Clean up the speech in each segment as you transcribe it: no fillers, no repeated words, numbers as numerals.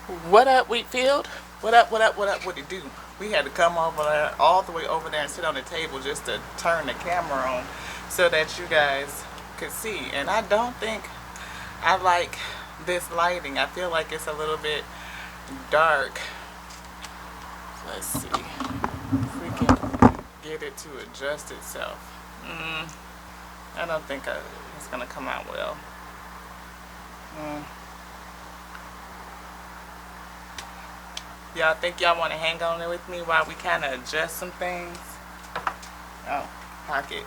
What up, Wheatfield? What up, what up, what up, what it do? We had to come over there, all the way over there and sit on the table just to turn the camera on so that you guys could see. And I don't think I like this lighting. I feel like it's a little bit dark. Let's see if we can get it to adjust itself. I don't think it's going to come out well. Y'all think y'all want to hang on there with me while we kind of adjust some things? Oh, pocket.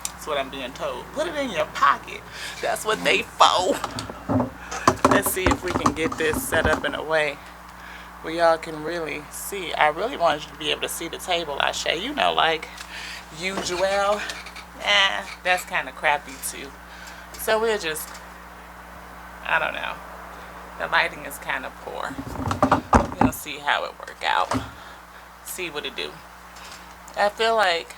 That's what I'm being told. Put it in your pocket. That's what they for. Let's see if we can get this set up in a way where y'all can really see. I really want you to be able to see the table I show. You know, like usual. That's kind of crappy too. So we'll just, I don't know. The lighting is kind of poor. We'll see how it work out. See what it do. I feel like,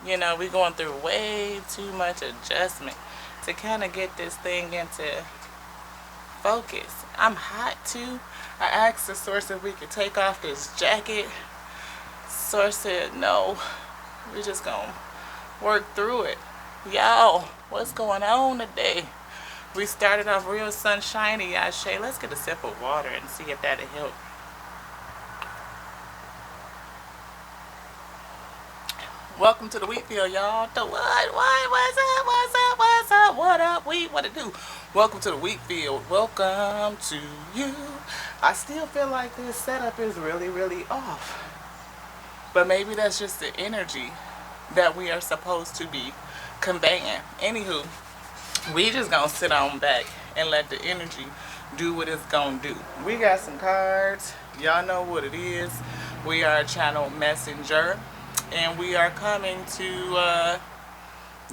we're going through way too much adjustment to kind of get this thing into focus. I'm hot too. I asked the source if we could take off this jacket. Source said no. We're just gonna work through it. Y'all, what's going on today? We started off real sunshiny, Ashe. Let's get a sip of water and see if that'll help. Welcome to the Wheatfield, y'all. The what? What's up? What up, Wheat? What it do? Welcome to the Wheatfield. Welcome to you. I still feel like this setup is really, really off. But maybe that's just the energy that we are supposed to be conveying. Anywho, we just gonna sit on back and let the energy do what it's gonna do. We got some cards. Y'all know what it is. We are a channel messenger. And we are coming to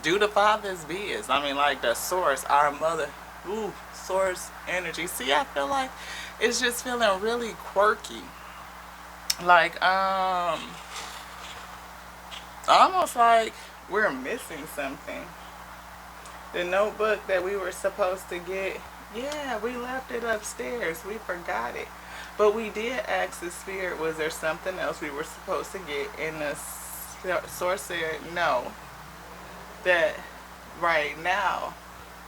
do the Father's biz. I mean, like the source, our mother. Ooh, source energy. See, I feel like it's just feeling really quirky. Like, almost like we're missing something. The notebook that we were supposed to get, yeah, we left it upstairs. We forgot it. But we did ask the spirit, was there something else we were supposed to get? And the source said no, that right now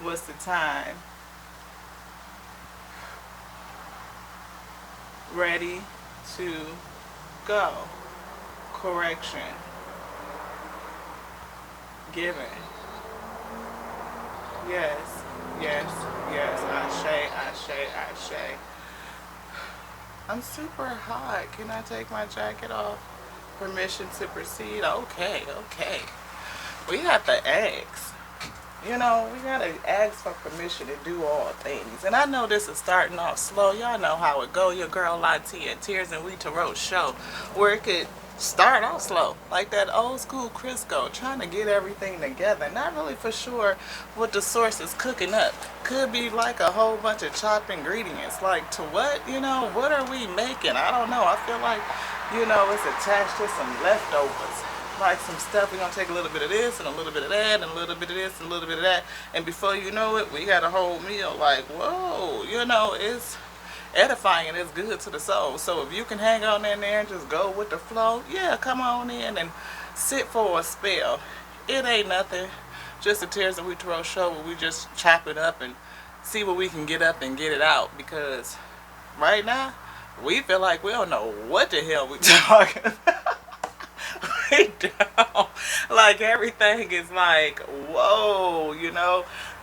was the time. Ready to go. Correction given. Yes, yes, yes. Ashe. I'm super hot. Can I take my jacket off? Permission to proceed. Okay. We have to ask. We gotta ask for permission to do all things. And I know this is starting off slow. Y'all know how it go. Your girl Lati and Tears and We Tarot show, where it could start off slow, like that old school Crisco, trying to get everything together. Not really for sure what the source is cooking up. Could be like a whole bunch of chopped ingredients. Like to what? What are we making? I don't know. I feel like, it's attached to some leftovers. Like some stuff, we're going to take a little bit of this and a little bit of that and a little bit of this and a little bit of that. And before you know it, we got a whole meal. Like, whoa, it's edifying and it's good to the soul. So if you can hang on in there and just go with the flow, yeah, come on in and sit for a spell. It ain't nothing. Just the Tears and We Tarot show where we just chop it up and see what we can get up and get it out. Because right now, we feel like we don't know what the hell we talking about. We don't. Like everything is like, whoa,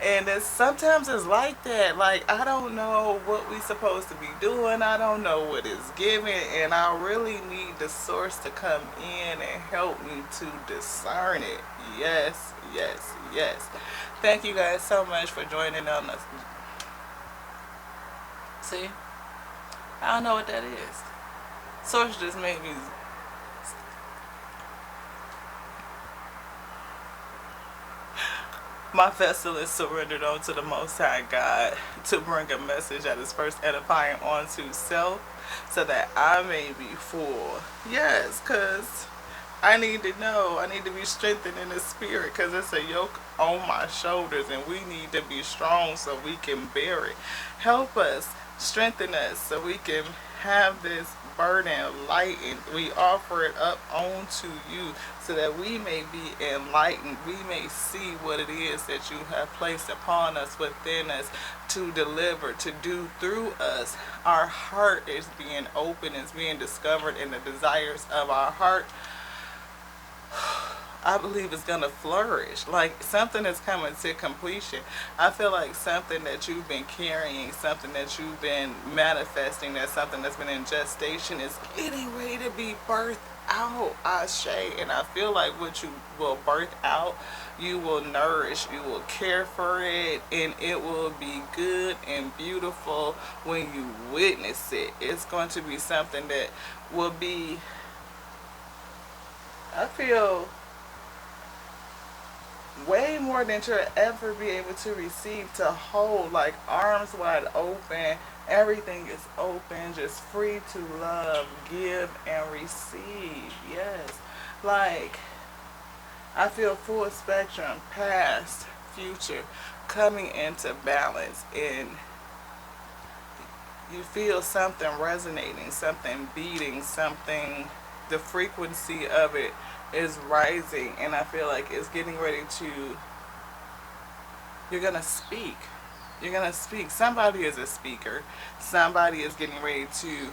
and sometimes it's like that. Like, I don't know what we supposed to be doing. I don't know what it's giving. And I really need the source to come in and help me to discern it. Yes. Thank you guys so much for joining on us. See? I don't know what that is. Source just made me... My vessel is surrendered unto the Most High God to bring a message that is first edifying onto self so that I may be full. Yes, because I need to know. I need to be strengthened in the spirit because it's a yoke on my shoulders and we need to be strong so we can bear it. Help us Strengthen us so we can have this burden lightened. We offer it up onto you so that we may be enlightened. We may see what it is that you have placed upon us, within us, to deliver, to do through us. Our heart is being open, is being discovered, and the desires of our heart, I believe, is going to flourish. Like something is coming to completion. I feel like something that you've been carrying, something that you've been manifesting, that's something that's been in gestation, is getting ready to be birthed out. Ashe. And I feel like what you will birth out, you will nourish, you will care for it, and it will be good and beautiful when you witness it. It's going to be something that will be, I feel, way more than you'll ever be able to receive, to hold, like arms wide open. Everything is open, just free to love, give, and receive. Yes. Like, I feel full spectrum, past, future, coming into balance, and you feel something resonating, something beating, something, the frequency of it is rising, and I feel like it's getting ready to, you're gonna speak. You're gonna speak. Somebody is a speaker. Somebody is getting ready to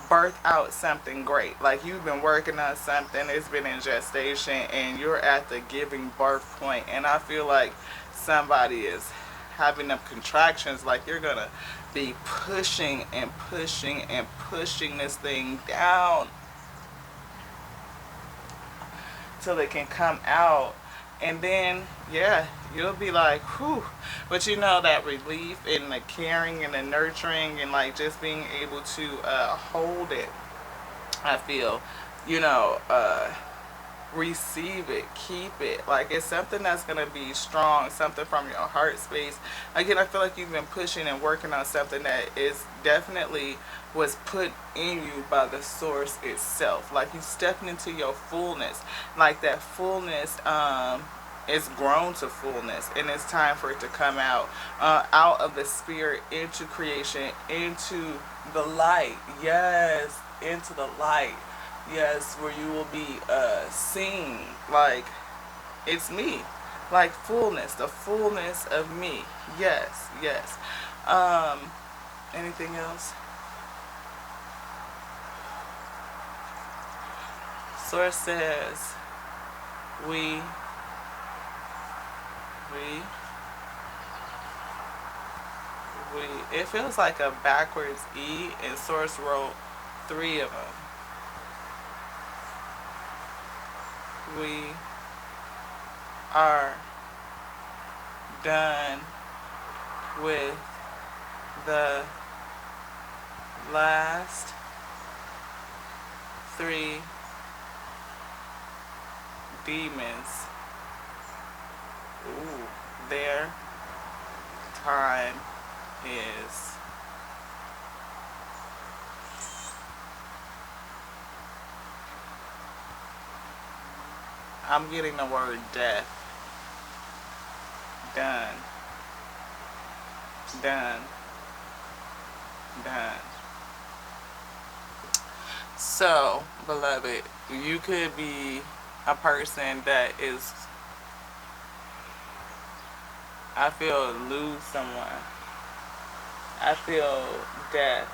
birth out something great. Like you've been working on something, it's been in gestation, and you're at the giving birth point. And I feel like somebody is having them contractions, like you're gonna be pushing and pushing and pushing this thing down till it can come out. And then, yeah, you'll be like, whew. But you know, that relief and the caring and the nurturing and like just being able to hold it, I feel, you know, receive it, keep it. Like it's something that's going to be strong, something from your heart space. Again, I feel like you've been pushing and working on something that is definitely was put in you by the source itself. Like you stepped into your fullness. Like that fullness is grown to fullness, and it's time for it to come out of the spirit into creation, into the light. Yes, into the light. Yes, where you will be seen like it's me, like fullness, the fullness of me. Yes, yes. Anything else? Source says we we it feels like a backwards E, and Source wrote 3 of them. We are done with the last 3 demons. Ooh, their time is I'm getting the word death. Done. Done. Done. So, beloved, you could be a person that is, I feel, lose someone. I feel death.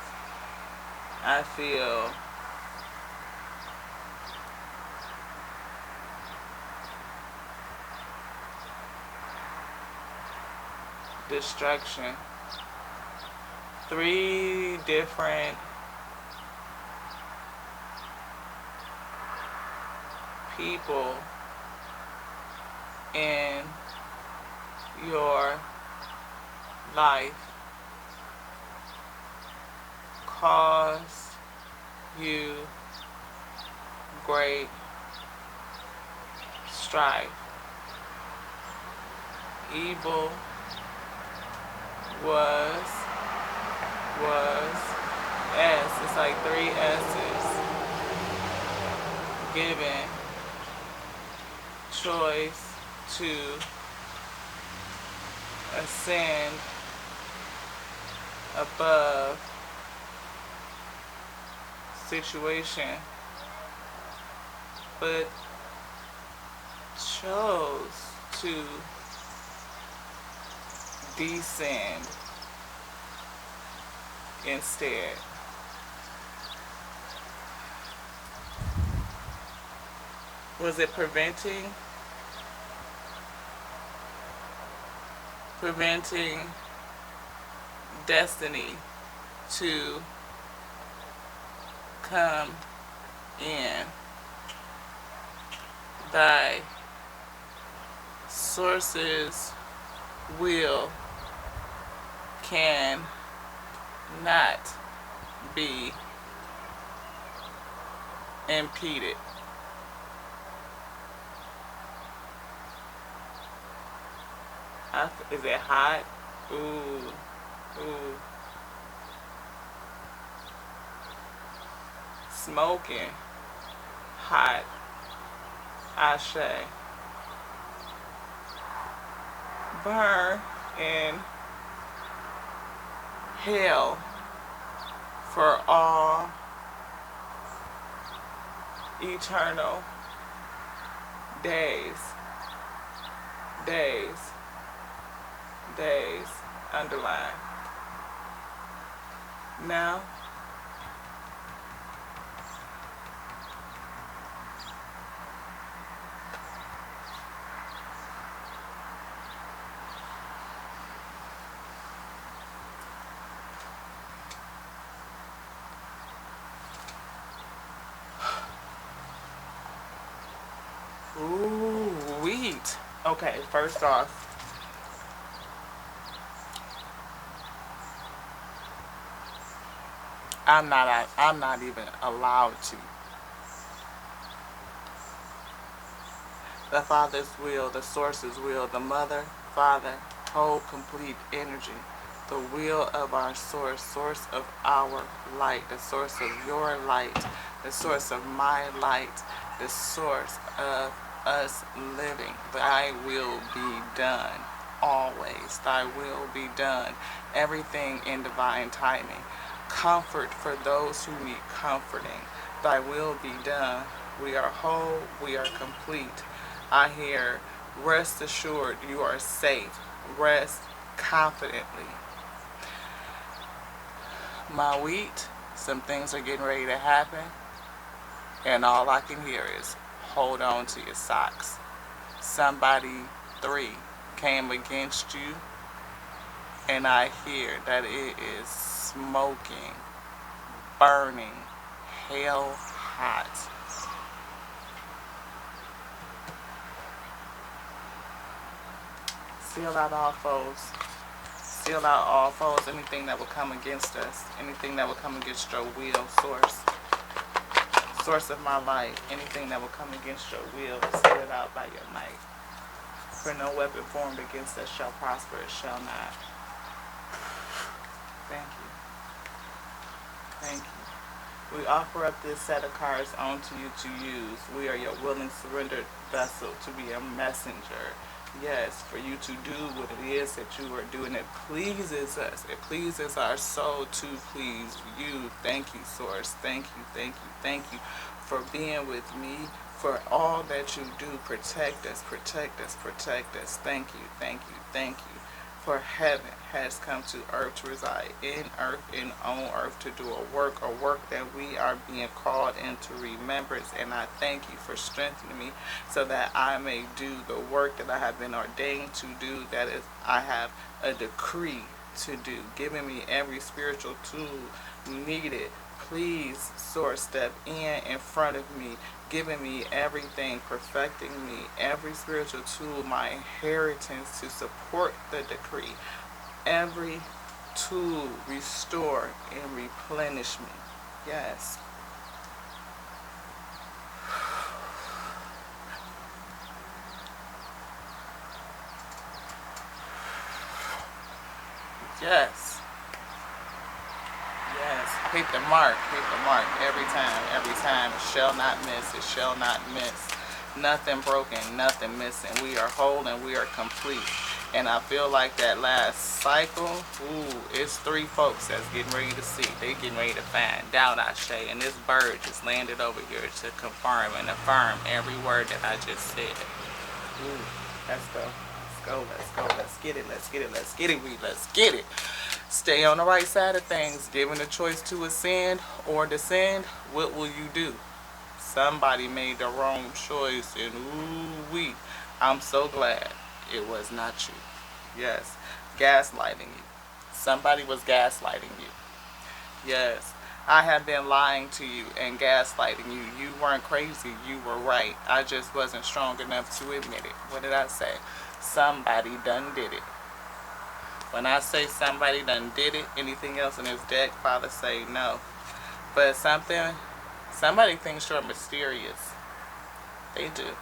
I feel destruction. 3 different people in your life cause you great strife. Evil was S. It's like 3 S's. Given choice to ascend above situation, but chose to descend instead. Was it preventing destiny to come in? Thy source's will can not be impeded. Is it hot? Ooh, ooh. Smoking. Hot. Ashe. Burn in hell for all eternal days. Days. Days. Underline. Now, ooh, wheat. Okay, first off, I'm not even allowed to. The Father's will, the Source's will, the Mother, Father, whole complete energy, the will of our Source, source of our light, the source of your light, the source of my light, the source of us living. Thy will be done. Always, thy will be done. Everything in divine timing. Comfort for those who need comforting. Thy will be done. We are whole, we are complete. I hear, rest assured you are safe. Rest confidently. My wheat, some things are getting ready to happen, and all I can hear is, hold on to your socks. Somebody, 3, came against you, and I hear that it is smoking, burning, hell hot. Seal out all foes. Seal out all foes, anything that will come against us, anything that will come against your will, Source. Source of my life, anything that will come against your will, seal it out by your might. For no weapon formed against us shall prosper, it shall not. Thank you. Thank you. We offer up this set of cards onto you to use. We are your willing, surrendered vessel to be a messenger. Yes, for you to do what it is that you are doing. It pleases us. It pleases our soul to please you. Thank you, Source. Thank you, thank you, thank you for being with me, for all that you do. Protect us, protect us, protect us. Thank you, thank you, thank you. For heaven has come to earth to reside in earth and on earth to do a work that we are being called into remembrance. And I thank you for strengthening me so that I may do the work that I have been ordained to do, that is, I have a decree to do, giving me every spiritual tool needed. Please, Source, step in front of me, giving me everything, perfecting me, every spiritual tool, my inheritance to support the decree. Every tool, restore and replenish me. Yes. Yes. Yes. Hit the mark every time. It shall not miss, it shall not miss. Nothing broken, nothing missing. We are whole and we are complete. And I feel like that last cycle, ooh, it's 3 folks that's getting ready to see. They getting ready to find out, Ashe. And this bird just landed over here to confirm and affirm every word that I just said. Ooh, let's go. Let's go. Let's go. Let's get it. Let's get it. Let's get it. Let's get it. Stay on the right side of things. Given the choice to ascend or descend, what will you do? Somebody made the wrong choice, and ooh-wee, I'm so glad it was not you. Yes, gaslighting you. Somebody was gaslighting you. Yes, I have been lying to you and gaslighting you. You weren't crazy, you were right. I just wasn't strong enough to admit it. What did I say? Somebody done did it. When I say somebody done did it, anything else in this deck, Father say no. But somebody thinks you're mysterious. They do.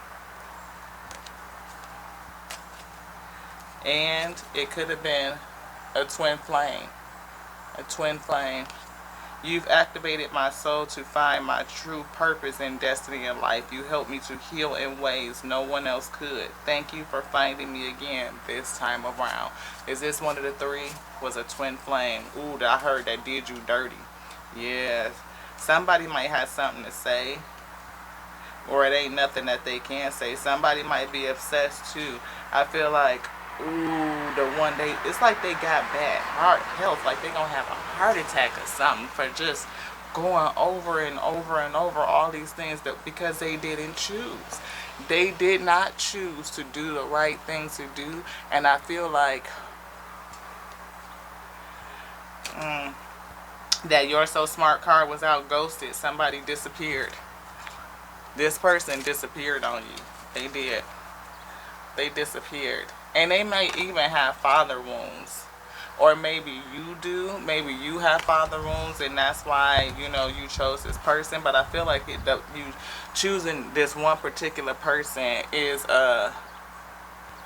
And it could have been a twin flame. A twin flame. You've activated my soul to find my true purpose and destiny in life. You helped me to heal in ways no one else could. Thank you for finding me again this time around. Is this one of the 3? Was a twin flame. Ooh, I heard that did you dirty. Yes. Somebody might have something to say. Or it ain't nothing that they can say. Somebody might be obsessed too. I feel like, ooh, the one it's like they got bad heart health, like they gonna have a heart attack or something for just going over and over and over all these things because they didn't choose. They did not choose to do the right things to do, and I feel like that You're So Smart card was out ghosted. Somebody disappeared. This person disappeared on you. They did. They disappeared. And they may even have father wounds. Or maybe you do. Maybe you have father wounds and that's why, you chose this person. But I feel like you choosing this one particular person is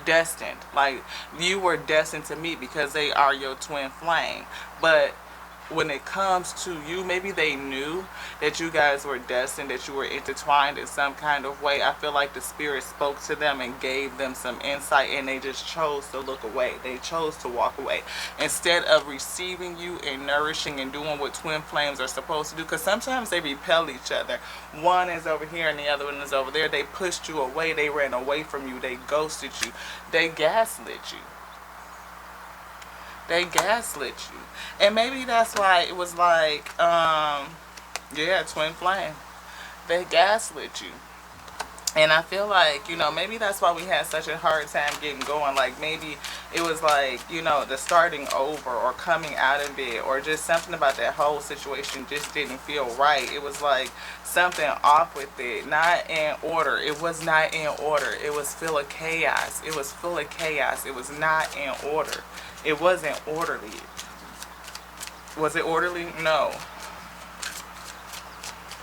destined. Like, you were destined to meet because they are your twin flame. But when it comes to you, maybe they knew that you guys were destined, that you were intertwined in some kind of way. I feel like the spirit spoke to them and gave them some insight, and they just chose to look away. They chose to walk away instead of receiving you and nourishing and doing what twin flames are supposed to do, because sometimes they repel each other. One is over here and the other one is over there. They pushed you away. They ran away from you. They ghosted you. They gaslit you. They gaslit you. And maybe that's why it was like, yeah, twin flame. They gaslit you. And I feel like, maybe that's why we had such a hard time getting going. Like, maybe it was like, the starting over or coming out of it, or just something about that whole situation just didn't feel right. It was like something off with it. Not in order. It was not in order. It was full of chaos. It was full of chaos. It was not in order. It wasn't orderly. Was it orderly? No.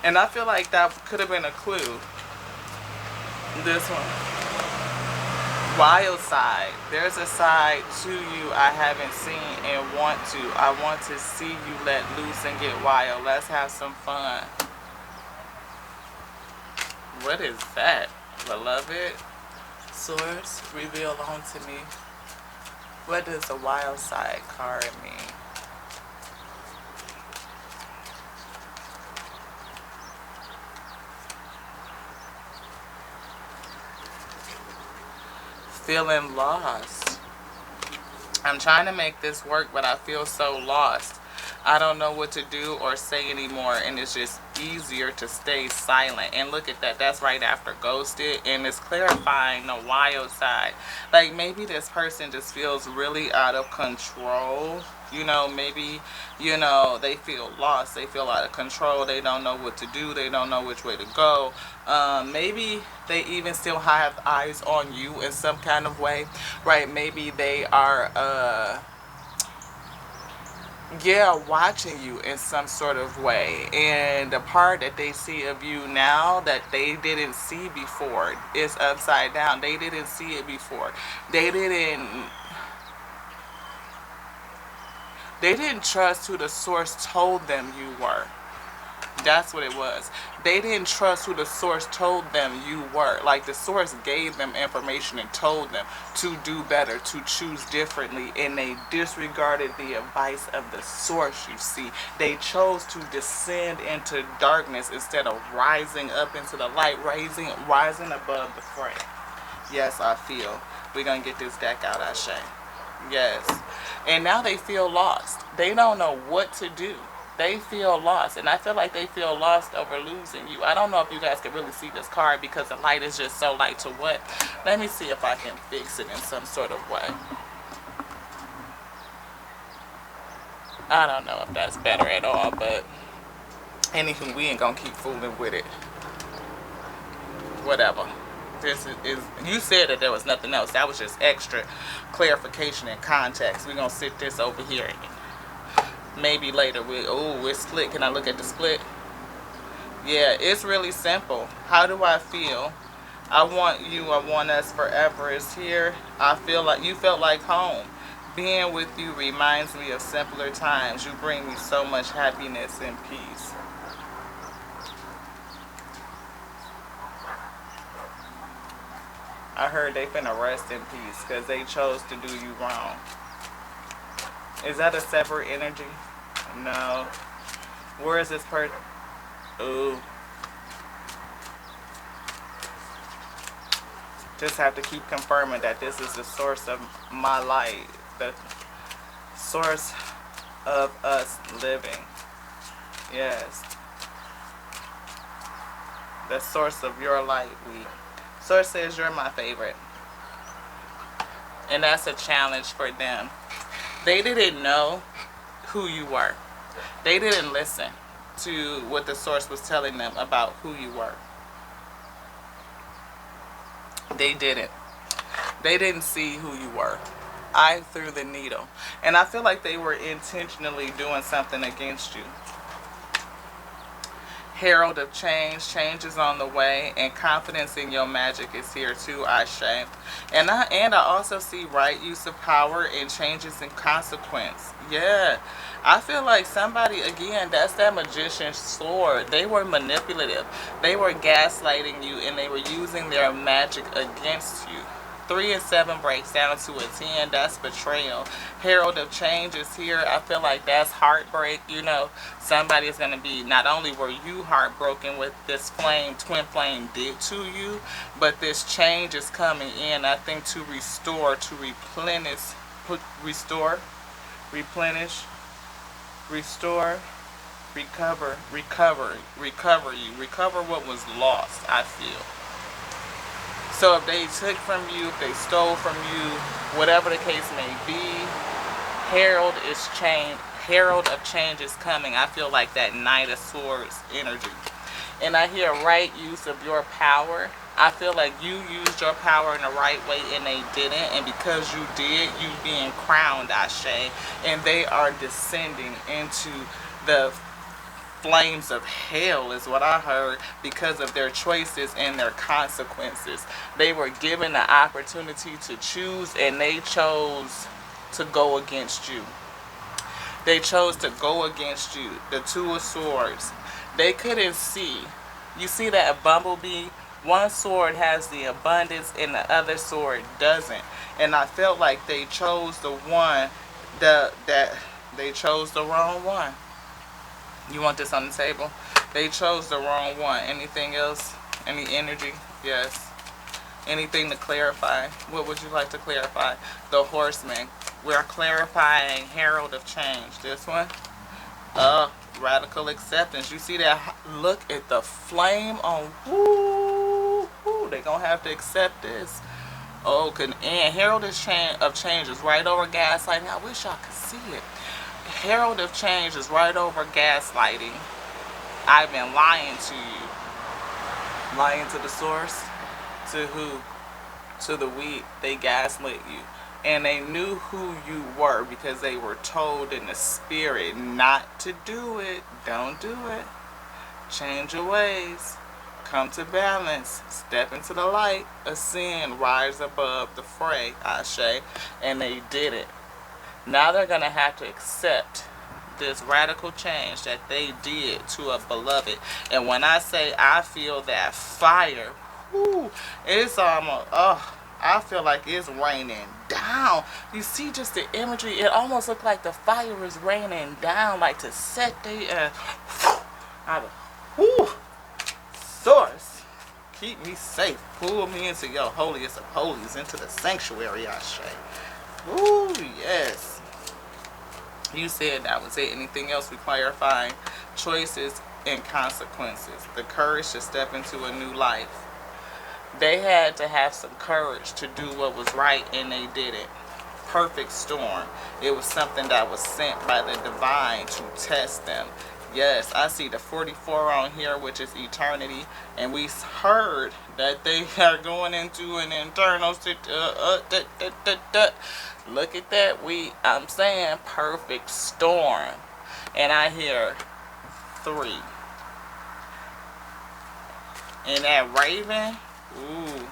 And I feel like that could have been a clue. This one. Wild side. There's a side to you I haven't seen and want to. I want to see you let loose and get wild. Let's have some fun. What is that? Beloved? Source, reveal onto me. What does the wild side card mean? Feeling lost. I'm trying to make this work, but I feel so lost. I don't know what to do or say anymore, and it's just easier to stay silent. And look at that. That's right after ghosted, and it's clarifying the wild side. Like, maybe this person just feels really out of control. Maybe, they feel lost. They feel out of control. They don't know what to do. They don't know which way to go. Maybe they even still have eyes on you in some kind of way, right? Maybe they are, watching you in some sort of way, and the part that they see of you now that they didn't see before is upside down. They didn't see it before. They didn't trust who the source told them you were. That's what it was. They didn't trust who the source told them you were. Like the source gave them information and told them to do better, to choose differently, and they disregarded the advice of the source, you see. They chose to descend into darkness instead of rising up into the light, rising above the fray. Yes, I feel. We're going to get this deck out, Ashe. Yes. And now they feel lost. They don't know what to do. They feel lost, and I feel like they feel lost over losing you. I don't know if you guys can really see this card because the light is just so light to what. Let me see if I can fix it in some sort of way. I don't know if that's better at all, but anywho, we ain't gonna keep fooling with it. Whatever. This is you said that there was nothing else. That was just extra clarification and context. We're gonna sit this over here. Maybe later it's split. Can I look at the split? Yeah, it's really simple. How do I feel? I want you, I want us forever is here. I feel like you felt like home. Being with you reminds me of simpler times. You bring me so much happiness and peace. I heard they finna rest in peace because they chose to do you wrong. Is that a separate energy? No. Where is this person? Ooh. Just have to keep confirming that this is the source of my light. The source of us living. Yes. The source of your light. Source says you're my favorite. And that's a challenge for them. They didn't know who you were. They didn't listen to what the source was telling them about who you were. They didn't. They didn't see who you were. I threw the needle. And I feel like they were intentionally doing something against you. Herald of change, change is on the way, and confidence in your magic is here too, Ashe. And I also see right use of power and changes in consequence. Yeah. I feel like somebody, again, that's that magician's sword. They were manipulative. They were gaslighting you, and they were using their magic against you. 3 and 7 breaks down to a 10. That's betrayal. Herald of change is here. I feel like that's heartbreak. You know, somebody is going to be, not only were you heartbroken with this twin flame did to you, but this change is coming in, I think, to restore, to replenish, recover, what was lost, I feel. So if they took from you, if they stole from you, whatever the case may be, herald of change is coming. I feel like that Knight of Swords energy. And I hear right use of your power. I feel like you used your power in the right way and they didn't. And because you did, you being crowned, Ashe. And they are descending into the flames of hell is what I heard because of their choices and their consequences. They were given the opportunity to choose and they chose to go against you. They chose to go against you. The Two of Swords. They couldn't see. You see that bumblebee? One sword has the abundance and the other sword doesn't. And I felt like they chose the one that they chose the wrong one. You want this on the table? They chose the wrong one. Anything else? Any energy? Yes. Anything to clarify? What would you like to clarify? The Horseman. We're clarifying Herald of Change. This one? Radical acceptance. You see that? Look at the flame on. Woo! They're going to have to accept this. Oh, and Herald of Change is right over gaslighting. I wish y'all could see it. Herald of Change is right over gaslighting. I've been lying to you. Lying to the source? To who? To the weak. They gaslit you. And they knew who you were because they were told in the spirit not to do it. Don't do it. Change your ways. Come to balance. Step into the light. Ascend. Rise above the fray, Ashe. And they did it. Now they're going to have to accept this radical change that they did to a beloved. And when I say I feel that fire, whoo, it's almost, I feel like it's raining down. You see just the imagery, it almost looks like the fire is raining down, like to set the, whoo, source, keep me safe, pull me into your holiest of holies, into the sanctuary, I say. Ooh, yes. You said that was it. Anything else we clarifying? Choices and consequences. The courage to step into a new life. They had to have some courage to do what was right, and they did it. Perfect storm. It was something that was sent by the divine to test them. Yes, I see the 44 on here, which is eternity, and we heard that they are going into an internal look at that. I'm saying perfect storm, and I hear 3. And that raven, ooh,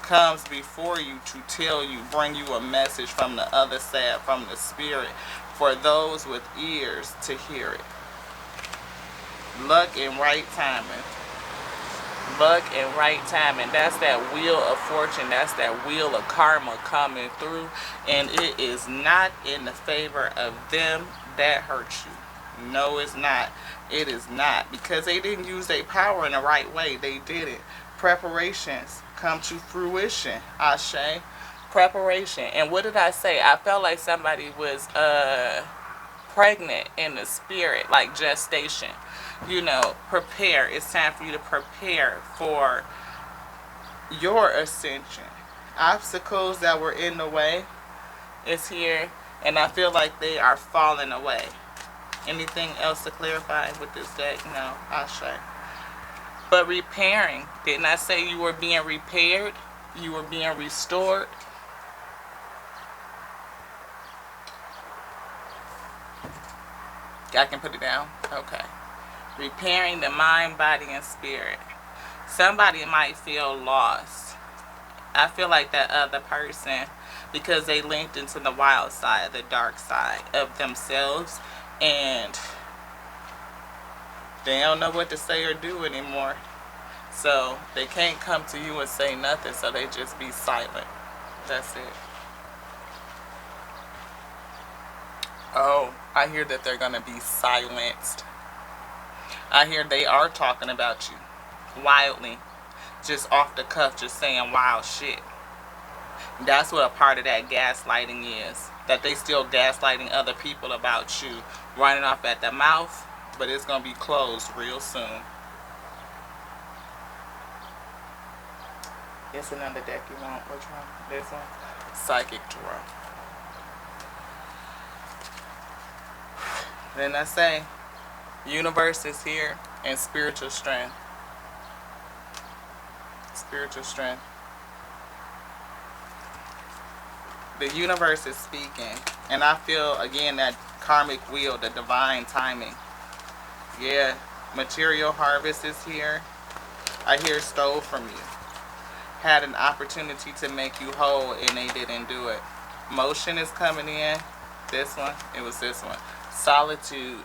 comes before you to tell you, bring you a message from the other side, from the spirit, for those with ears to hear it. Luck and right timing. Luck and right timing. That's that wheel of fortune. That's that wheel of karma coming through. And it is not in the favor of them that hurt you. No, it's not. It is not. Because they didn't use their power in the right way. They didn't. Preparations come to fruition. Ashe. Preparation. And what did I say? I felt like somebody was pregnant in the spirit, like gestation. You know, prepare. It's time for you to prepare for your ascension. Obstacles that were in the way is here, and I feel like they are falling away. Anything else to clarify with this deck? No, Ashe. But repairing. Didn't I say you were being repaired? You were being restored? I can put it down? Okay. Repairing the mind, body, and spirit. Somebody might feel lost. I feel like that other person, because they linked into the wild side, the dark side of themselves, and they don't know what to say or do anymore. So they can't come to you and say nothing, so they just be silent. That's it. Oh, I hear that they're going to be silenced. I hear they are talking about you wildly, just off the cuff, just saying wild shit. That's what a part of that gaslighting is, that they still gaslighting other people about you, running off at the mouth, but it's going to be closed real soon. It's another deck you want. Which one? This one? Psychic Tarot. Then I say, universe is here, and spiritual strength. Spiritual strength. The universe is speaking, and I feel again that karmic wheel, the divine timing. Yeah, material harvest is here. I hear stole from you. Had an opportunity to make you whole, and they didn't do it. Motion is coming in. This one, it was this one. Solitude.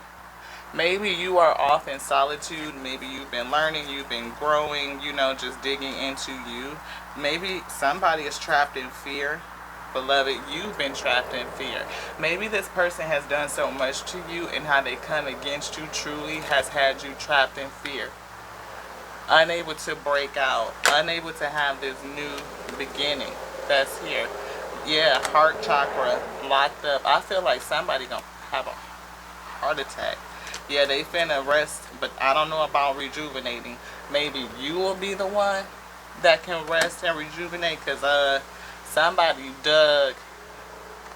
Maybe you are off in solitude. Maybe you've been learning, you've been growing, you know, just digging into you. Maybe somebody is trapped in fear. Beloved, you've been trapped in fear. Maybe this person has done so much to you, and how they come against you truly has had you trapped in fear. Unable to break out. Unable to have this new beginning that's here. Yeah, heart chakra locked up. I feel like somebody gonna have a heart attack. Yeah, they finna rest, but I don't know about rejuvenating. Maybe you will be the one that can rest and rejuvenate, because somebody dug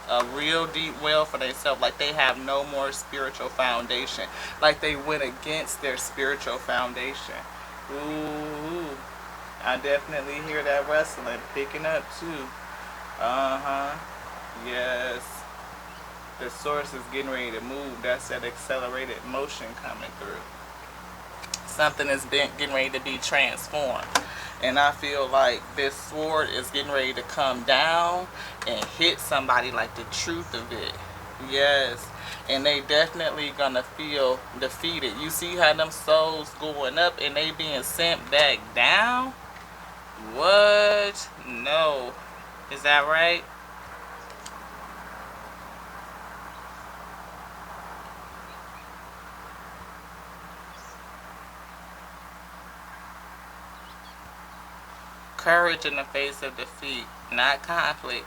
a real deep well for themselves, like they have no more spiritual foundation, like they went against their spiritual foundation. Ooh, I definitely hear that wrestling picking up too. Yes. The source is getting ready to move. That's that accelerated motion coming through. Something is getting ready to be transformed. And I feel like this sword is getting ready to come down and hit somebody, like the truth of it. Yes. And they definitely gonna feel defeated. You see how them souls going up and they being sent back down? What? No. Is that right? Courage in the face of defeat, not conflict.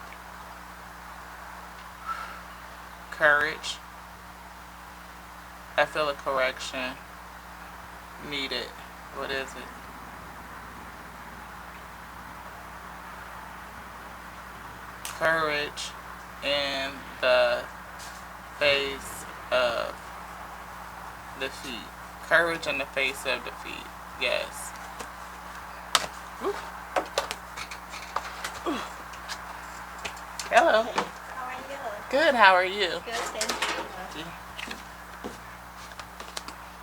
Courage. I feel a correction needed. What is it? Courage in the face of defeat. Courage in the face of defeat. Yes. Woo. Hello. How are you? Good. How are you? Good, thank you.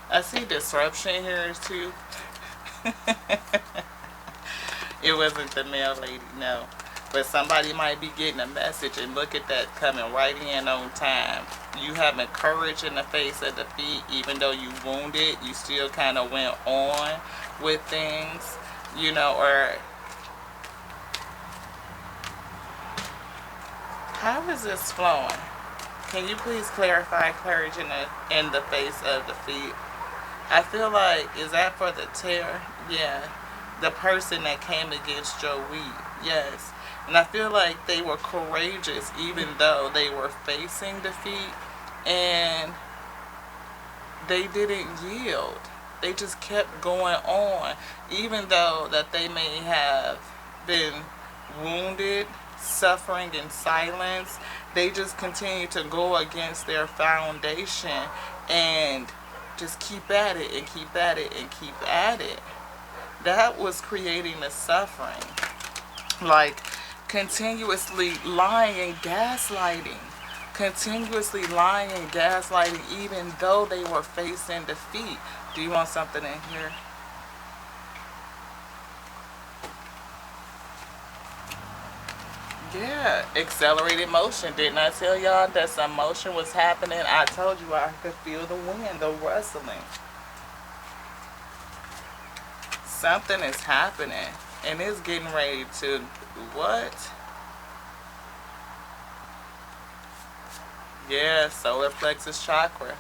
I see disruption here too. It wasn't the mail lady, no. But somebody might be getting a message, and look at that coming right in on time. You having courage in the face of defeat, even though you wounded, you still kind of went on with things, you know, or how is this flowing? Can you please clarify courage in the face of defeat? I feel like, is that for the terror? Yeah. The person that came against your weed. Yes. And I feel like they were courageous even though they were facing defeat, and they didn't yield. They just kept going on. Even though that they may have been wounded, suffering in silence, they just continue to go against their foundation and just keep at it and keep at it and keep at it. That was creating the suffering. Like continuously lying and gaslighting. Continuously lying and gaslighting even though they were facing defeat. Do you want something in here? Yeah, accelerated motion. Didn't I tell y'all that some motion was happening? I told you I could feel the wind, the rustling. Something is happening, and it's getting ready to, what? Yeah, solar plexus chakra.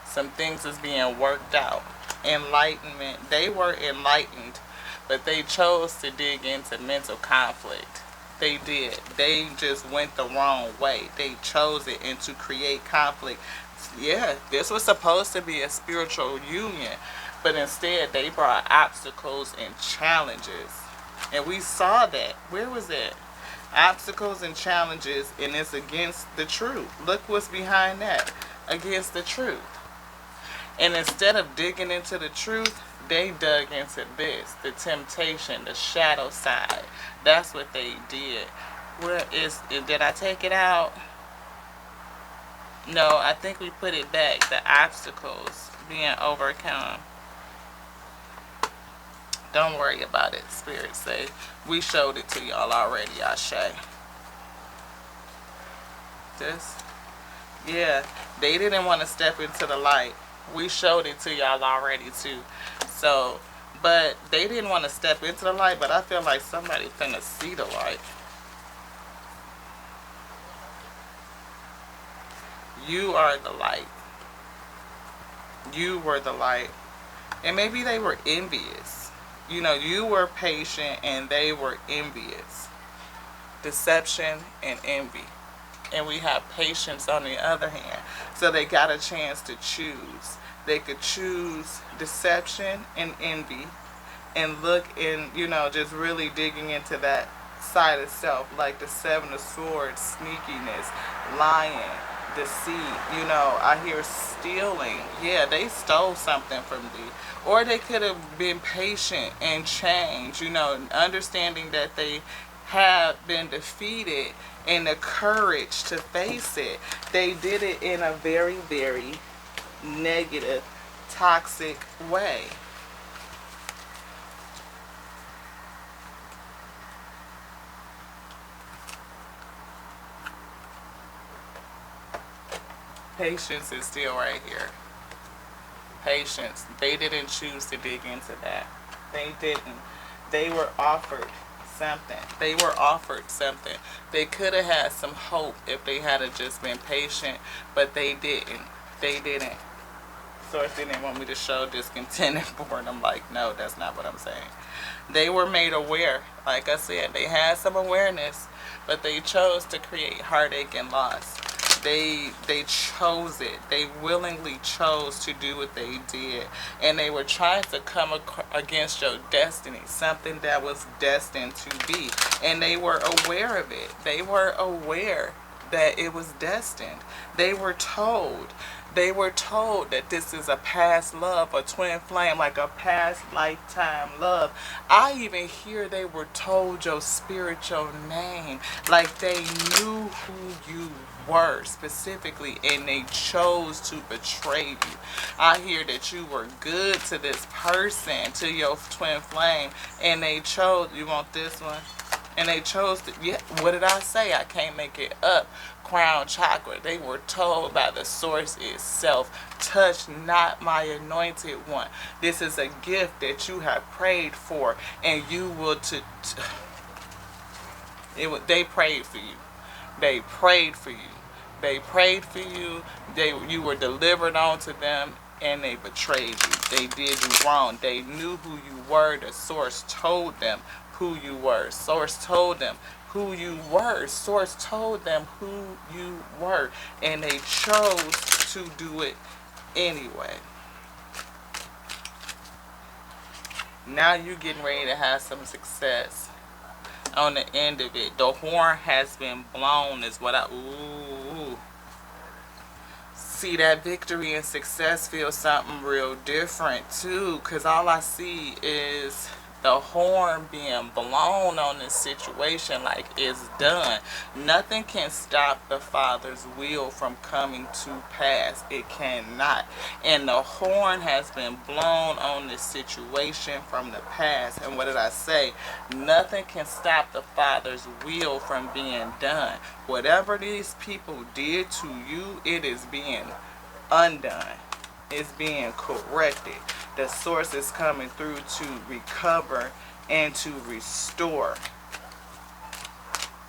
Some things is being worked out. Enlightenment. They were enlightened, but they chose to dig into mental conflict. They did. They just went the wrong way. They chose it and to create conflict. Yeah, this was supposed to be a spiritual union, but instead they brought obstacles and challenges. And we saw that. Where was it? Obstacles and challenges, and it's against the truth. Look what's behind that. Against the truth. And instead of digging into the truth, they dug into this, the temptation, the shadow side. That's what they did. Where is it? Did I take it out? No, I think we put it back. The obstacles being overcome. Don't worry about it, Spirit say. We showed it to y'all already, Ashe. This? Yeah, they didn't want to step into the light. We showed it to y'all already too. So, but they didn't want to step into the light, but I feel like somebody's finna see the light. You are the light. You were the light. And maybe they were envious. You know, you were patient and they were envious. Deception and envy. And we have patience on the other hand. So they got a chance to choose. They could choose deception and envy and look in, you know, just really digging into that side of self, like the Seven of Swords, sneakiness, lying, deceit, you know, I hear stealing. Yeah, they stole something from me. Or they could have been patient and changed, you know, understanding that they have been defeated and the courage to face it. They did it in a very, very negative, toxic way. Patience is still right here. Patience. They didn't choose to dig into that. They didn't. They were offered something. They were offered something. They could have had some hope if they had just been patient, but they didn't. They didn't. Source didn't want me to show discontent and boredom. Like, no, that's not what I'm saying. They were made aware. Like I said, they had some awareness, but they chose to create heartache and loss. They chose it. They willingly chose to do what they did, and they were trying to come against your destiny, something that was destined to be, and they were aware of it. They were aware that it was destined. They were told. They were told that this is a past love, a twin flame, like a past lifetime love. I even hear they were told your spiritual name, like they knew who you were specifically, and they chose to betray you. I hear that you were good to this person, to your twin flame, and they chose, you want this one? And they chose to, yeah, what did I say? I can't make it up. Crown chakra. They were told by the source itself, touch not my anointed one. This is a gift that you have prayed for, and you will they prayed for you. They prayed for you. They prayed for you. You were delivered onto them, and they betrayed you. They did you wrong. They knew who you were. The source told them who you were. Source told them who you were. Source told them who you were, and they chose to do it anyway. Now you're getting ready to have some success on the end of it. The horn has been blown is what ooh. See, that victory and success feels something real different too, because all I see is the horn being blown on this situation, like it's done. Nothing can stop the Father's will from coming to pass. It cannot. And the horn has been blown on this situation from the past. And what did I say? Nothing can stop the Father's will from being done. Whatever these people did to you, it is being undone. It's being corrected. The source is coming through to recover and to restore.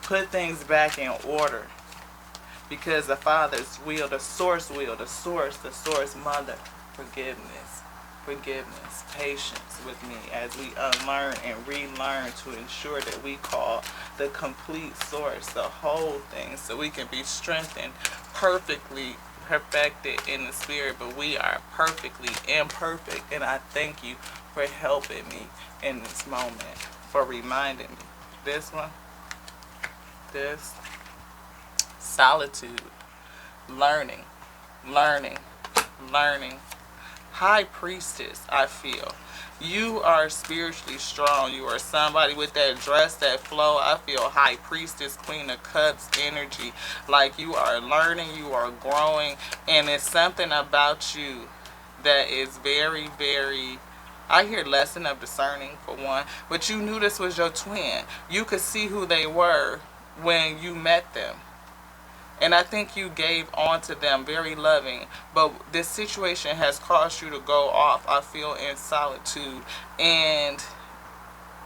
Put things back in order. Because the Father's will, the source mother, forgiveness, patience with me as we unlearn and relearn to ensure that we call the complete source, the whole thing, so we can be strengthened, perfectly perfected in the spirit, but we are perfectly imperfect. And I thank you for helping me in this moment, for reminding me. This one, this, solitude, learning. High priestess, I feel. You are spiritually strong. You are somebody with that dress, that flow. I feel high priestess, queen of cups energy. Like you are learning, you are growing, and it's something about you that is very, very, I hear lesson of discerning for one, but you knew this was your twin. You could see who they were when you met them. And I think you gave on to them, very loving. But this situation has caused you to go off, I feel, in solitude. And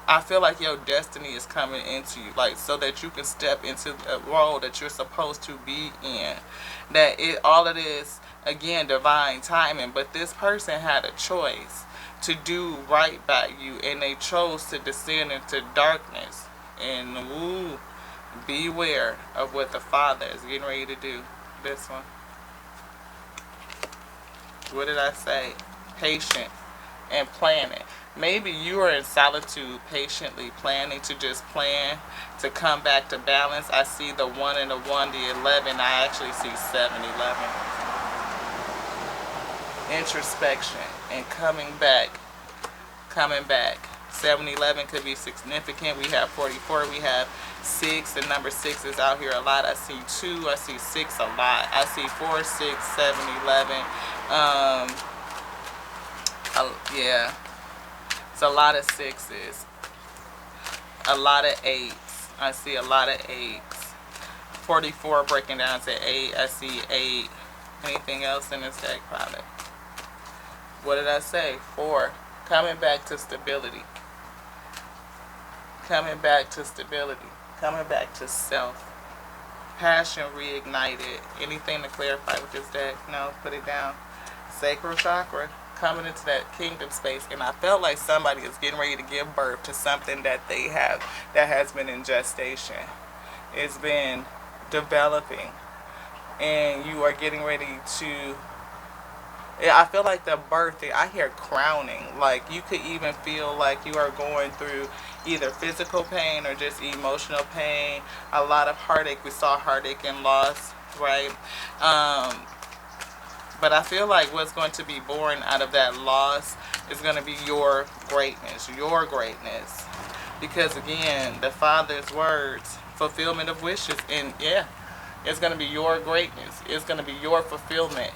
I feel like your destiny is coming into you, like so that you can step into the role that you're supposed to be in. That all it is, again, divine timing. But this person had a choice to do right by you, and they chose to descend into darkness. And ooh, beware of what the Father is getting ready to do. This one. What did I say? Patient and planning. Maybe you are in solitude, patiently planning to just plan to come back to balance. I see the 1 and the 1, the 11. I actually see 7, 11. Introspection and coming back. 7-11 could be significant. We have 44. We have 6. The number 6 is out here a lot. I see 2. I see 6 a lot. I see 4, 6, 7, 11. Yeah. It's a lot of 6s. A lot of 8s. I see a lot of 8s. 44 breaking down to 8. I see 8. Anything else in this deck, probably. What did I say? 4. Coming back to stability. Coming back to stability. Coming back to self. Passion reignited. Anything to clarify with this deck? No, put it down. Sacral chakra. Coming into that kingdom space. And I felt like somebody is getting ready to give birth to something that they have, that has been in gestation. It's been developing. And you are getting ready to, I feel like the birthing, I hear crowning. Like you could even feel like you are going through either physical pain or just emotional pain. A lot of heartache. We saw heartache and loss, right? But I feel like what's going to be born out of that loss is going to be your greatness. Your greatness. Because again, the Father's words, fulfillment of wishes. And yeah, it's going to be your greatness. It's going to be your fulfillment.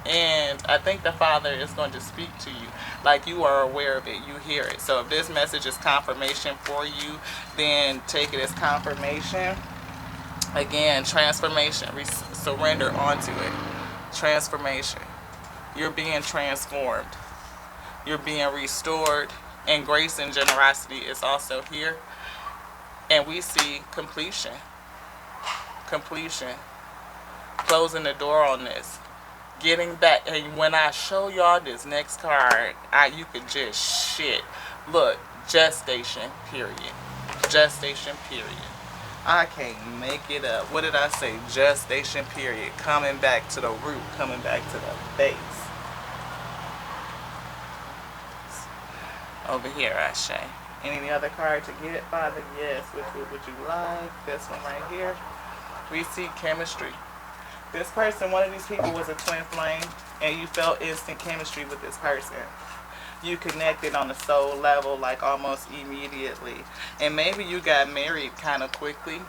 And I think the Father is going to speak to you like you are aware of it. You hear it. So if this message is confirmation for you, then take it as confirmation. Again, transformation. Surrender onto it. Transformation. You're being transformed. You're being restored. And grace and generosity is also here. And we see completion. Completion. Closing the door on this. Getting back, and when I show y'all this next card, you could just shit. Look, gestation, period. Gestation, period. I can't make it up. What did I say? Gestation, period. Coming back to the root, coming back to the base. Over here, I say. Any other card to get, Father? Yes. Which would you like? This one right here. We see chemistry. This person, one of these people was a twin flame, and you felt instant chemistry with this person. You connected on a soul level, like almost immediately. And maybe you got married kind of quickly.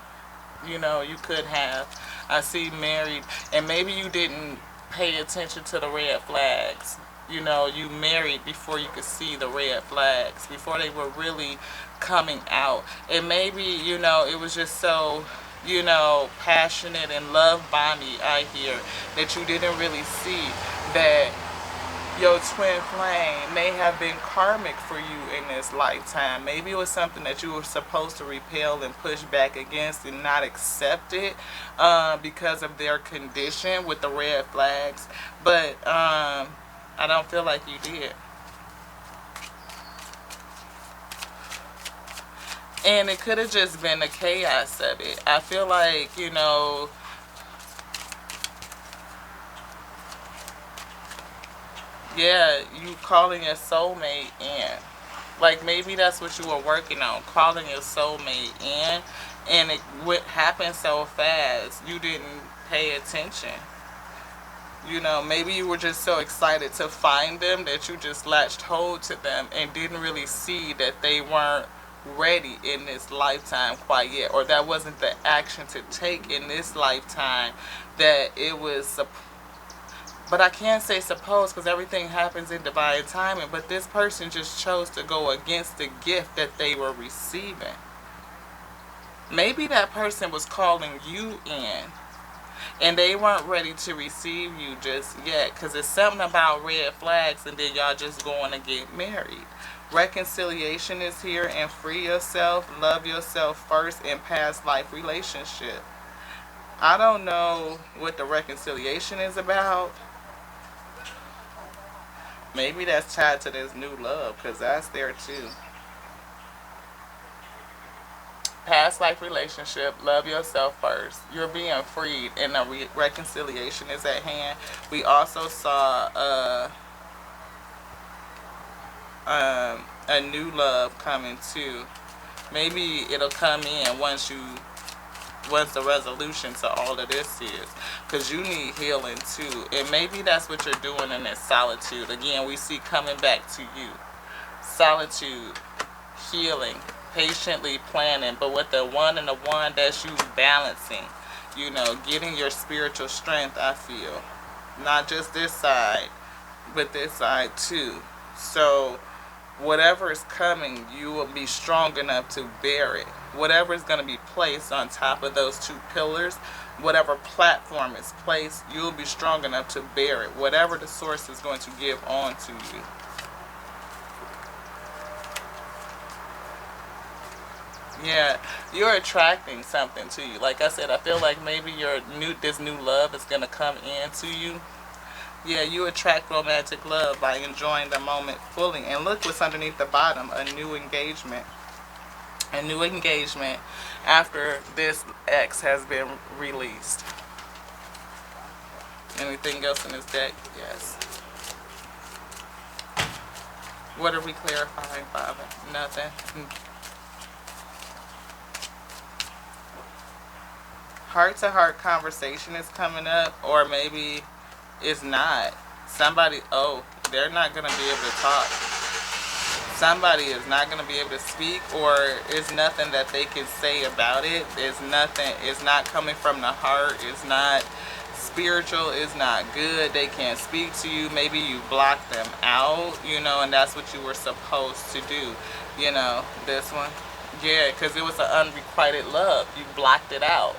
You know, you could have. I see married, and maybe you didn't pay attention to the red flags. You know, you married before you could see the red flags, before they were really coming out. And maybe, you know, it was just so, you know, passionate and love bombing, I hear, that you didn't really see that your twin flame may have been karmic for you in this lifetime. Maybe it was something that you were supposed to repel and push back against and not accept it because of their condition with the red flags. But I don't feel like you did. And it could have just been the chaos of it. I feel like, you know, yeah, you calling your soulmate in. Like maybe that's what you were working on, calling your soulmate in. And it happened so fast, you didn't pay attention. You know, maybe you were just so excited to find them that you just latched hold to them and didn't really see that they weren't ready in this lifetime quite yet, or that wasn't the action to take in this lifetime, that it was, but I can't say supposed because everything happens in divine timing, but this person just chose to go against the gift that they were receiving. Maybe that person was calling you in and they weren't ready to receive you just yet, because it's something about red flags and then y'all just going to get married. Reconciliation is here, and free yourself, love yourself first in past life relationship. I don't know what the reconciliation is about. Maybe that's tied to this new love, because that's there too. Past life relationship, love yourself first. You're being freed, and a reconciliation is at hand. We also saw a new love coming too. Maybe it'll come in once the resolution to all of this is, because you need healing too, and maybe that's what you're doing in this solitude. Again, we see coming back to you, solitude, healing, patiently planning, but with the one and the one, that's you balancing, you know, getting your spiritual strength. I feel not just this side, but this side too. So whatever is coming, you will be strong enough to bear it. whatever is going to be placed on top of those two pillars, whatever platform is placed, you'll be strong enough to bear it, whatever the source is going to give on to you. Yeah, you're attracting something to you. Like I said, I feel like maybe this new love is gonna come into you. Yeah, you attract romantic love by enjoying the moment fully. And look what's underneath the bottom, a new engagement. A new engagement after this X has been released. Anything else in this deck? Yes. What are we clarifying, Father? Nothing. Heart-to-heart conversation is coming up, or maybe it's not. Somebody, they're not going to be able to talk. Somebody is not going to be able to speak, or it's nothing that they can say about it. It's nothing, it's not coming from the heart. It's not spiritual. It's not good. They can't speak to you. Maybe you blocked them out, and that's what you were supposed to do. This one. Yeah, because it was an unrequited love. You blocked it out.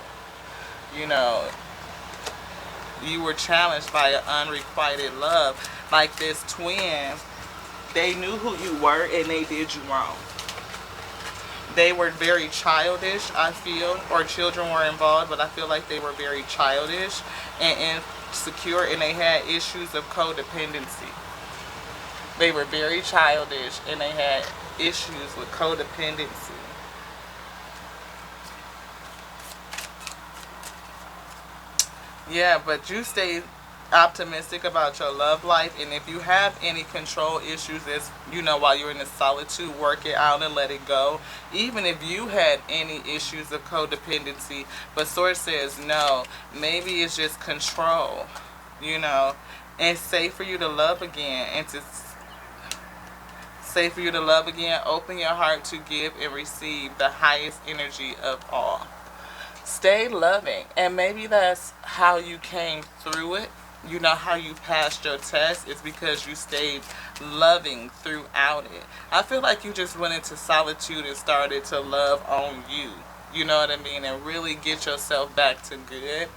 You were challenged by an unrequited love. Like this twin, they knew who you were and they did you wrong. They were very childish, I feel, or children were involved, but I feel like they were very childish and insecure, and they had issues of codependency. They were very childish and they had issues with codependency. Yeah, but you stay optimistic about your love life, and if you have any control issues, while you're in the solitude, work it out and let it go. Even if you had any issues of codependency, but Source says no, maybe it's just control, and it's safe for you to love again, open your heart to give and receive the highest energy of all. Stay loving, and maybe that's how you came through it. How you passed your test is because you stayed loving throughout it. I feel like you just went into solitude and started to love on you. You know what I mean? And really get yourself back to good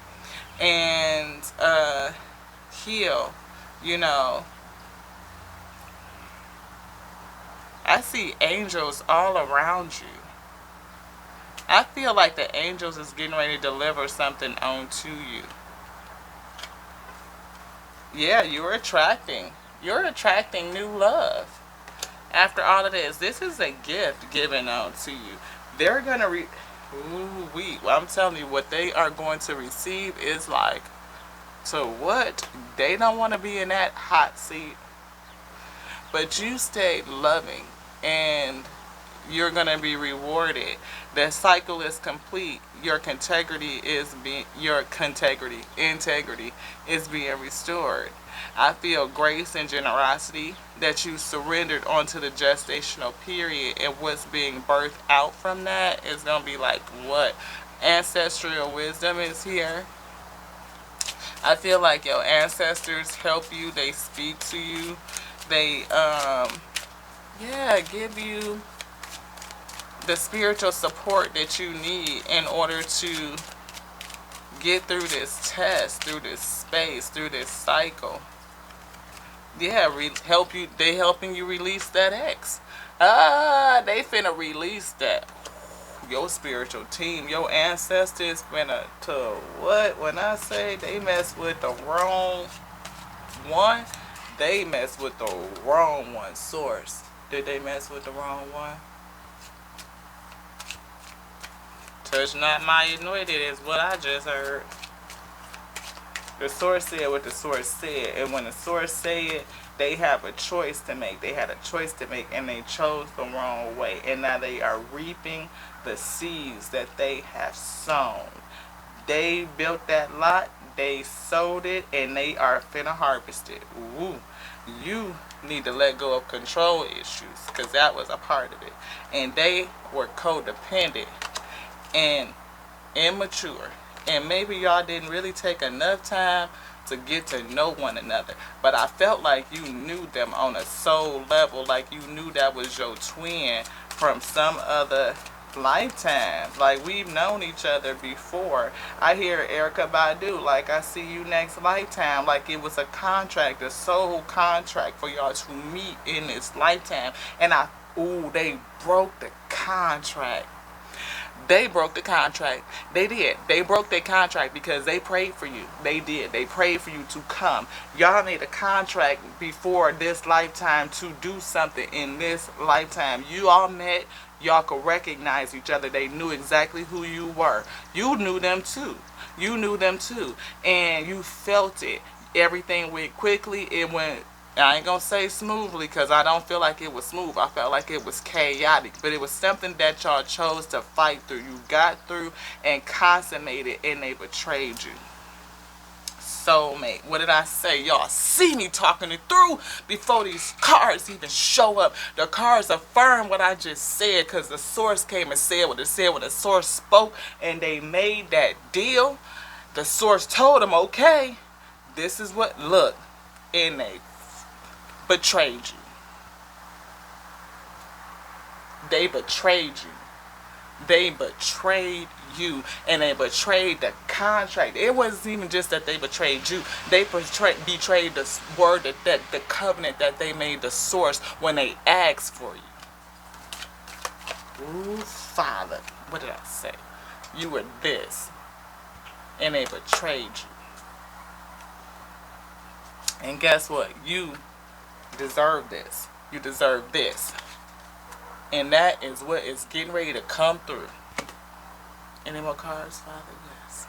and heal. I see angels all around you. I feel like the angels is getting ready to deliver something onto you. Yeah, you're attracting new love. After all of this is a gift given on to you. They're going to I'm telling you, what they are going to receive is like, so what? They don't want to be in that hot seat. But you stayed loving, and you're going to be rewarded. The cycle is complete. Your integrity is being restored. I feel grace and generosity that you surrendered onto the gestational period, and what's being birthed out from that is going to be like what? Ancestral wisdom is here. I feel like your ancestors help you. They speak to you. They give you the spiritual support that you need in order to get through this test, through this space, through this cycle. Yeah, they helping you release that X. They finna release that. Your spiritual team, your ancestors finna to what? When I say they mess with the wrong one, they mess with the wrong one. Source. Did they mess with the wrong one? Touch not my anointed is what I just heard. The Source said what the Source said. And when the Source said, they have a choice to make. They had a choice to make, and they chose the wrong way. And now they are reaping the seeds that they have sown. They built that lot, they sowed it, and they are finna harvest it. Ooh. You need to let go of control issues, because that was a part of it. And they were codependent and immature, and maybe y'all didn't really take enough time to get to know one another, but I felt like you knew them on a soul level, like you knew that was your twin from some other lifetime. Like, we've known each other before. I hear Erica Badu, like, I see you next lifetime. Like, it was a contract, a soul contract for y'all to meet in this lifetime. And ooh, they broke the contract. They broke the contract. They did. They broke their contract because they prayed for you. They did. They prayed for you to come. Y'all made a contract before this lifetime to do something in this lifetime. You all met. Y'all could recognize each other. They knew exactly who you were. You knew them too. You knew them too. And you felt it. Everything went quickly. It went, I ain't gonna say smoothly, because I don't feel like it was smooth. I felt like it was chaotic. But it was something that y'all chose to fight through. You got through and consummated, and they betrayed you. Soulmate. What did I say? Y'all see me talking it through before these cards even show up. The cards affirm what I just said, because the source came and said what it said when the source spoke, and they made that deal. The source told them, okay, this is what, look, and they betrayed you. They betrayed you. They betrayed you, and they betrayed the contract. It wasn't even just that they betrayed you. They betrayed the word, that the covenant that they made, the source, when they asked for you. Ooh, Father, what did I say? You were this, and they betrayed you. And guess what? You deserve this. You deserve this. And that is what is getting ready to come through. Any more cards, Father? Yes.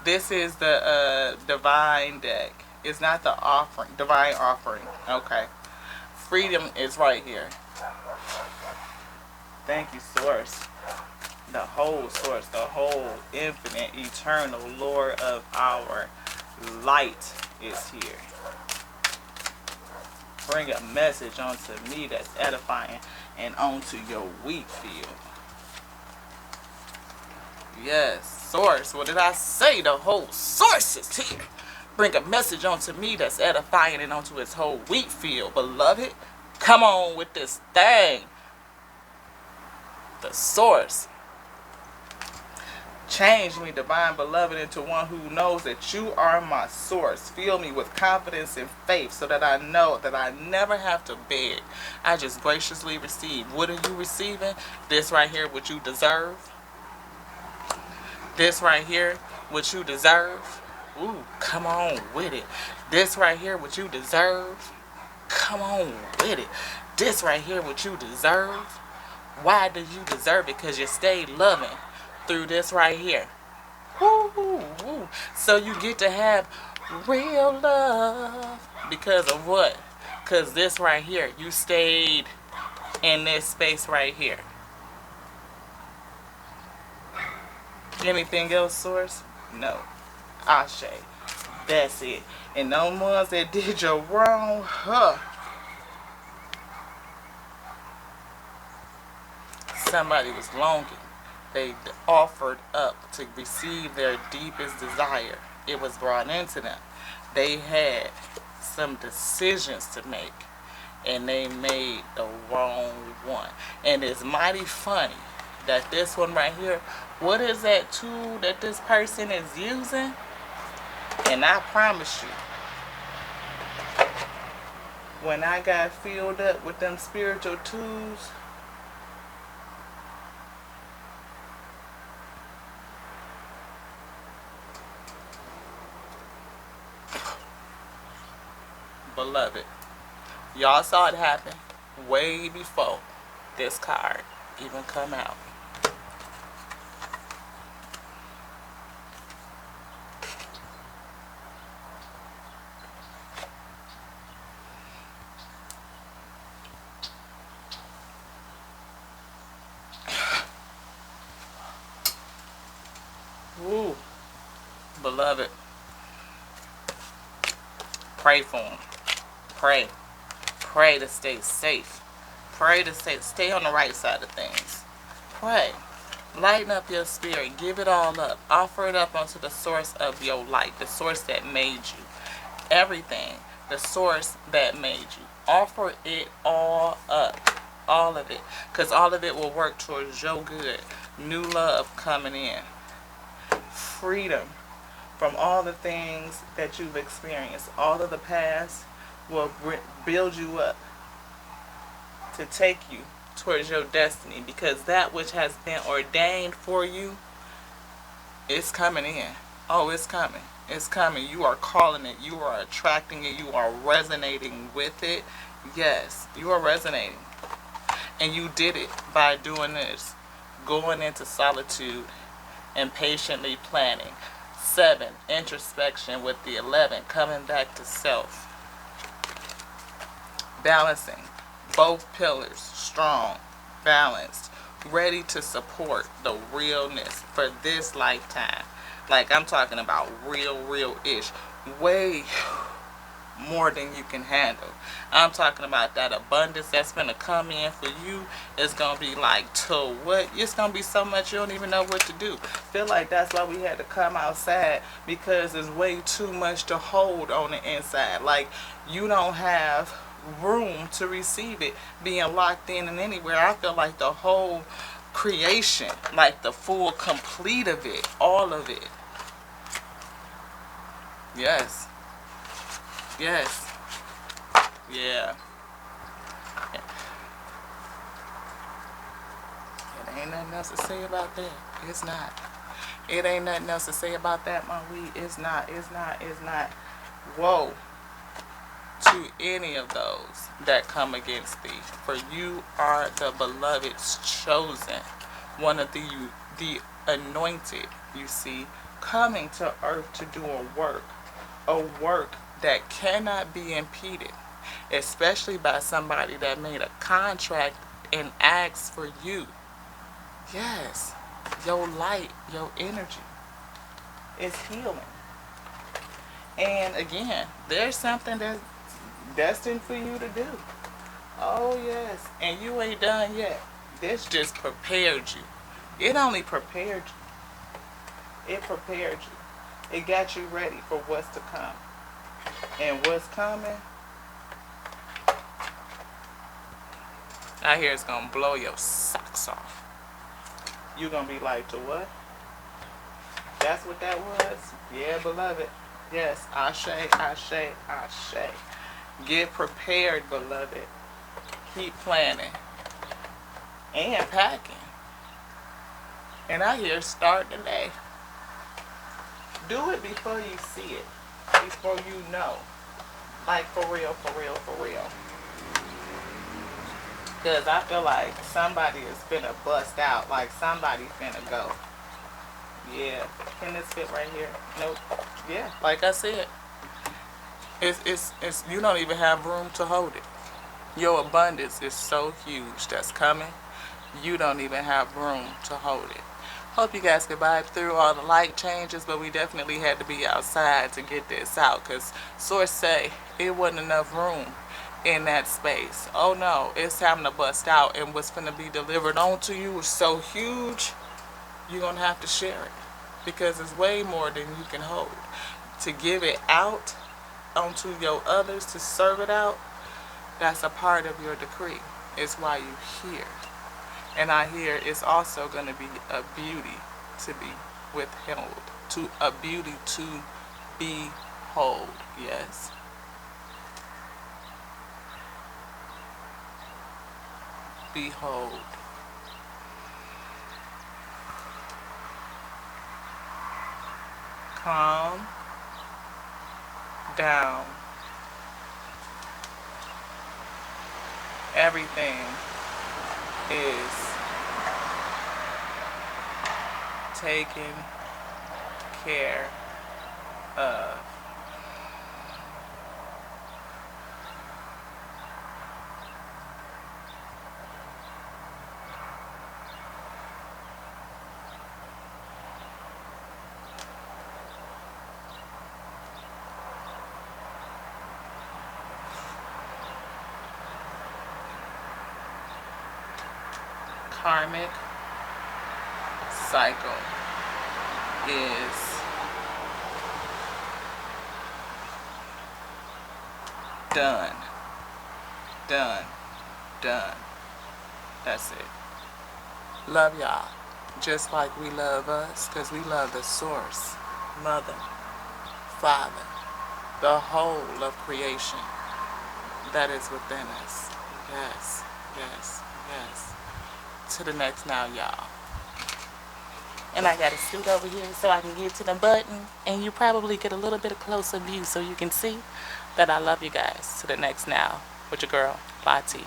This is the divine deck. It's not the offering, divine offering. Okay. Freedom is right here. Thank you, Source. The whole source, the whole infinite, eternal Lord of our light is here. Bring a message onto me that's edifying and onto your wheat field. Yes, source. What did I say? The whole source is here. Bring a message onto me that's edifying and onto his whole wheat field. Beloved, come on with this thing. The source. Change me, divine beloved, into one who knows that you are my source. Fill me with confidence and faith so that I know that I never have to beg. I just graciously receive. What are you receiving? This right here, what you deserve. This right here, what you deserve. Ooh, come on with it. This right here, what you deserve. Come on with it. This right here, what you deserve. Why do you deserve it? Because you stayed loving through this right here. Woo, woo, woo. So you get to have real love. Because of what? Because this right here, you stayed in this space right here. Anything else, Source? No. Ashe. That's it. And those ones that did you wrong, somebody was longing. They offered up to receive their deepest desire. It was brought into them. They had some decisions to make, and they made the wrong one. And it's mighty funny that this one right here, what is that tool that this person is using? And I promise you, when I got filled up with them spiritual tools, beloved, y'all saw it happen way before this card even come out. Woo, beloved, pray for them. Pray. Pray to stay safe. Pray to stay on the right side of things. Pray. Lighten up your spirit. Give it all up. Offer it up unto the source of your light. The source that made you. Everything. the source that made you. Offer it all up. All of it. Because all of it will work towards your good. New love coming in. Freedom from all the things that you've experienced. All of the past will build you up to take you towards your destiny, because that which has been ordained for you is coming in. Oh, it's coming. It's coming. You are calling it. You are attracting it. You are resonating with it. Yes, you are resonating. And you did it by doing this. Going into solitude and patiently planning. 7, introspection with the 11, coming back to self. Balancing both pillars, strong, balanced, ready to support the realness for this lifetime. Like, I'm talking about real-ish. Way more than you can handle. I'm talking about that abundance that's going to come in for you. It's going to be like, to what? It's going to be so much you don't even know what to do. Feel like that's why we had to come outside, because there's way too much to hold on the inside. Like, you don't have room to receive it being locked in and anywhere. I feel like the whole creation, like the full complete of it, all of it. Yes. Yes. Yeah. It ain't nothing else to say about that. It's not. It ain't nothing else to say about that, my weed. It's not. It's not. It's not. Whoa. To any of those that come against thee, for you are the beloved's chosen, one of the anointed, you see, coming to earth to do a work that cannot be impeded, especially by somebody that made a contract and asked for you. Yes, your light, your energy is healing. And again, there's something that's destined for you to do. Oh yes, and you ain't done yet. This just prepared you. It only prepared you. It prepared you. It got you ready for what's to come. And what's coming, I hear it's gonna blow your socks off. You gonna be like, to what? That's what that was? Yeah, beloved. Yes, ashe, ashe, ashe. Get prepared, beloved. Keep planning and packing. And I hear start today. Do it before you see it. Before you know. Like, for real, for real, for real. Because I feel like somebody is finna bust out. Like, somebody finna go. Yeah. Can this fit right here? Nope. Yeah. Like I said. It's you don't even have room to hold it. Your abundance is so huge that's coming. You don't even have room to hold it. Hope you guys could vibe through all the light changes, but we definitely had to be outside to get this out, because source say it wasn't enough room in that space. Oh no, it's having to bust out, and what's going to be delivered onto you is so huge, you're going to have to share it, because it's way more than you can hold. To give it out onto your others, to serve it out, that's a part of your decree. It's why you're here. And I hear it's also going to be a beauty to be withheld. A beauty to behold. Yes. Behold. Calm down. Everything is taken care of. Karmic cycle is Done. Done. Done. That's it. Love y'all. Just like we love us, because we love the source, mother, father, the whole of creation that is within us. Yes, yes, yes. To the next now, y'all. And I gotta scoot over here so I can get to the button, and you probably get a little bit of closer view so you can see that I love you guys. To the next now with your girl, Lati.